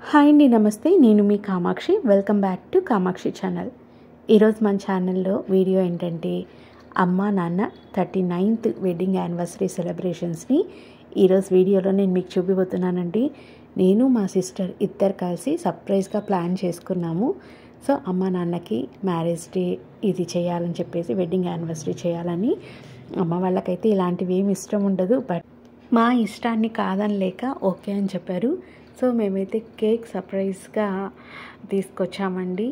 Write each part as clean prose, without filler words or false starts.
Hi అండి, నమస్తే. నేను మీ Kamakshi. Welcome back to Kamakshi channel. ఈరోజు మన ఛానల్లో వీడియో ఏంటంటే అమ్మ నాన్న 39th వెడ్డింగ్ యానివర్సరీ సెలబ్రేషన్స్ని ఈరోజు వీడియోలో నేను మీకు చూపిపోతున్నానండి. నేను మా సిస్టర్ ఇద్దరు కలిసి సర్ప్రైజ్గా ప్లాన్ చేసుకున్నాము. సో అమ్మ నాన్నకి మ్యారేజ్ డే ఇది చేయాలని చెప్పేసి, వెడ్డింగ్ యానివర్సరీ చేయాలని. అమ్మ వాళ్ళకైతే ఇలాంటివి ఏమి ఇష్టం ఉండదు, బట్ మా ఇష్టాన్ని కాదనలేక ఓకే అని చెప్పారు. సో మేమైతే కేక్ సర్ప్రైజ్గా తీసుకొచ్చామండి.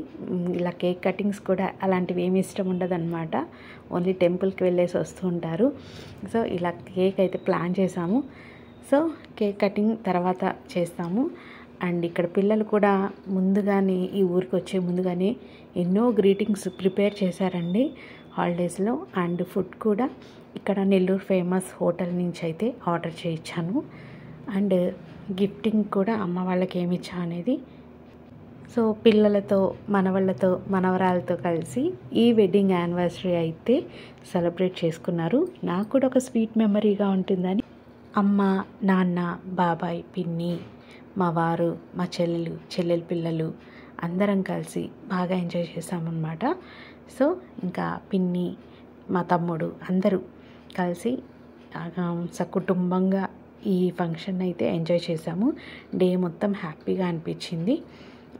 ఇలా కేక్ కటింగ్స్ కూడా అలాంటివి ఏమి ఇష్టం ఉండదు అనమాట. ఓన్లీ టెంపుల్కి వెళ్ళేసి వస్తూ ఉంటారు. సో ఇలా కేక్ అయితే ప్లాన్ చేసాము. సో కేక్ కటింగ్ తర్వాత చేస్తాము. అండ్ ఇక్కడ పిల్లలు కూడా ముందుగానే, ఈ ఊరికి వచ్చే ముందుగానే ఎన్నో గ్రీటింగ్స్ ప్రిపేర్ చేశారండి హాలిడేస్లో. అండ్ ఫుడ్ కూడా ఇక్కడ నెల్లూరు ఫేమస్ హోటల్ నుంచి అయితే ఆర్డర్ చేయించాను. అండ్ గిఫ్టింగ్ కూడా అమ్మ వాళ్ళకి ఏమి ఇచ్చా అనేది. సో పిల్లలతో, మనవళ్ళతో, మనవరాలతో కలిసి ఈ వెడ్డింగ్ యానివర్సరీ అయితే సెలబ్రేట్ చేసుకున్నారు. నాకు కూడా ఒక స్వీట్ మెమరీగా ఉంటుందని అమ్మ, నాన్న, బాబాయ్, పిన్ని, మా వారు, మా చెల్లెలు పిల్లలు అందరం కలిసి బాగా ఎంజాయ్ చేసామన్నమాట. సో ఇంకా పిన్ని, మా తమ్ముడు అందరూ కలిసి సకుటుంబంగా ఈ ఫంక్షన్ అయితే ఎంజాయ్ చేసాము. డే మొత్తం హ్యాపీగా అనిపించింది.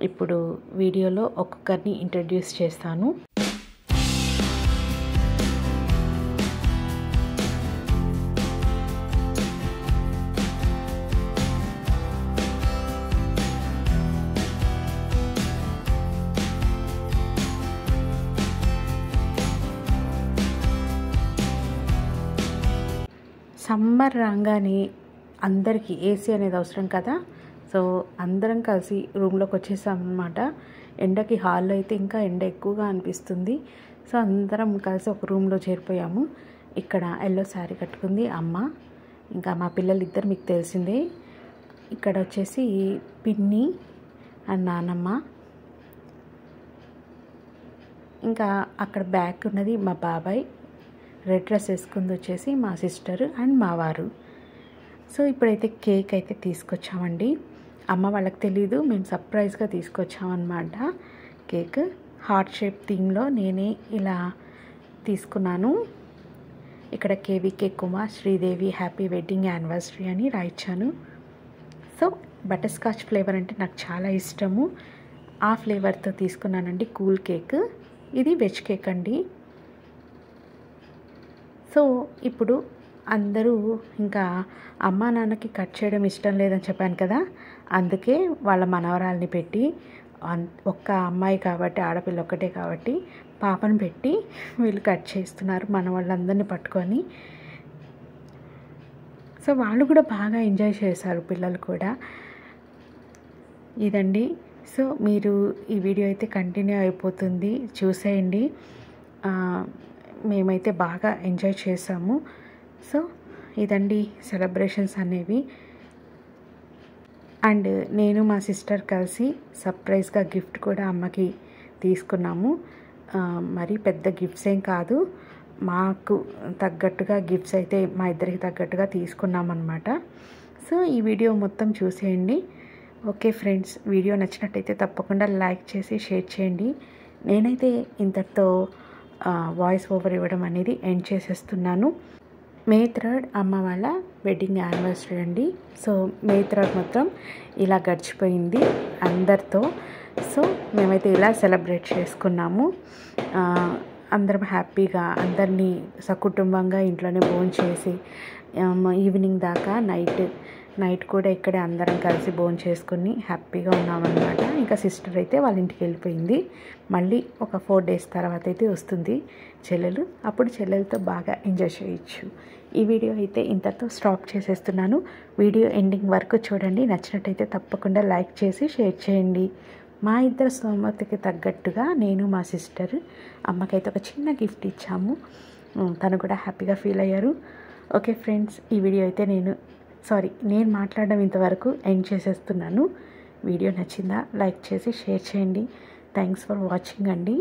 ఇప్పుడు వీడియోలో ఒక్కొక్కరిని ఇంట్రడ్యూస్ చేస్తాను. సమ్మర్ రాగానే అందరికీ ఏసీ అనేది అవసరం కదా. సో అందరం కలిసి రూమ్లోకి వచ్చేసామన్నమాట. ఎండకి హాల్లో అయితే ఇంకా ఎండ ఎక్కువగా అనిపిస్తుంది. సో అందరం కలిసి ఒక రూమ్లో చేరిపోయాము. ఇక్కడ ఎల్లో శారీ కట్టుకుంది అమ్మ, ఇంకా మా పిల్లలు ఇద్దరు మీకు తెలిసిందే. ఇక్కడ వచ్చేసి పిన్ని అండ్ నానమ్మ, ఇంకా అక్కడ బ్యాక్ ఉన్నది మా బాబాయ్. రెడ్ డ్రెస్ వేసుకుంది వచ్చేసి మా సిస్టర్ అండ్ మా వారు. సో ఇప్పుడైతే కేక్ అయితే తీసుకొచ్చామండి. అమ్మ వాళ్ళకి తెలీదు, మేము సర్ప్రైజ్గా తీసుకొచ్చామన్నమాట. కేక్ హార్ట్ షేప్ థీమ్లో నేనే ఇలా తీసుకున్నాను. ఇక్కడ KVK Kumar Sridevi happy wedding anniversary అని రాయించాను. సో బటర్ స్కాచ్ ఫ్లేవర్ అంటే నాకు చాలా ఇష్టము. ఆ ఫ్లేవర్తో తీసుకున్నానండి కూల్ కేక్. ఇది వెజ్ కేక్ అండి. సో ఇప్పుడు అందరూ, ఇంకా అమ్మ నాన్నకి కట్ చేయడం ఇష్టం లేదని చెప్పాను కదా, అందుకే వాళ్ళ మనవరాల్ని పెట్టి, ఒక్క అమ్మాయి కాబట్టి, ఆడపిల్ల ఒక్కటే కాబట్టి పాపను పెట్టి వీళ్ళు కట్ చేస్తున్నారు మన వాళ్ళందరినీ పట్టుకొని. సో వాళ్ళు కూడా బాగా ఎంజాయ్ చేశారు, పిల్లలు కూడా. ఇదండి. సో మీరు ఈ వీడియో అయితే కంటిన్యూ అయిపోతుంది, చూసేయండి. మేమైతే బాగా ఎంజాయ్ చేసాము. సో ఇదండి సెలబ్రేషన్స్ అనేవి. అండ్ నేను మా సిస్టర్ కలిసి సర్ప్రైజ్గా గిఫ్ట్ కూడా అమ్మకి తీసుకున్నాము. మరీ పెద్ద గిఫ్ట్స్ ఏం కాదు, మాకు తగ్గట్టుగా గిఫ్ట్స్ అయితే మా ఇద్దరికి తగ్గట్టుగా తీసుకున్నామన్నమాట. సో ఈ వీడియో మొత్తం చూసేయండి. ఓకే ఫ్రెండ్స్, వీడియో నచ్చినట్టయితే తప్పకుండా లైక్ చేసి షేర్ చేయండి. నేనైతే ఇంతటితో వాయిస్ ఓవర్ ఇవ్వడం అనేది ఎండ్ చేసేస్తున్నాను. May 3rd అమ్మ వాళ్ళ వెడ్డింగ్ యానివర్సరీ అండి. సో May 3rd మొత్తం ఇలా గడిచిపోయింది అందరితో. సో మేమైతే ఇలా సెలబ్రేట్ చేసుకున్నాము. అందరం హ్యాపీగా, అందరినీ సకుటుంబంగా ఇంట్లోనే భోంచేసి ఈవినింగ్ దాకా నైట్ కూడా ఇక్కడే అందరం కలిసి భోంచేసుకుని హ్యాపీగా ఉన్నామన్నమాట. ఇంకా సిస్టర్ అయితే వాళ్ళ ఇంటికి వెళ్ళిపోయింది. మళ్ళీ ఒక 4 days తర్వాత అయితే వస్తుంది చెల్లెలు. అప్పుడు చెల్లెలతో బాగా ఎంజాయ్ చేయొచ్చు. ఈ వీడియో అయితే ఇంతతో స్టాప్ చేసేస్తున్నాను. వీడియో ఎండింగ్ వరకు చూడండి. నచ్చినట్టయితే తప్పకుండా లైక్ చేసి షేర్ చేయండి. మా ఇద్దరు స్తోమతకి తగ్గట్టుగా నేను, మా సిస్టర్ అమ్మకైతే ఒక చిన్న గిఫ్ట్ ఇచ్చాము. తను కూడా హ్యాపీగా ఫీల్ అయ్యారు. ఓకే ఫ్రెండ్స్, ఈ వీడియో అయితే నేను మాట్లాడడం ఇంతవరకు ఎండ్ చేసేస్తున్నాను. వీడియో నచ్చిందా? లైక్ చేసి షేర్ చేయండి. థ్యాంక్స్ ఫర్ వాచింగ్ అండి.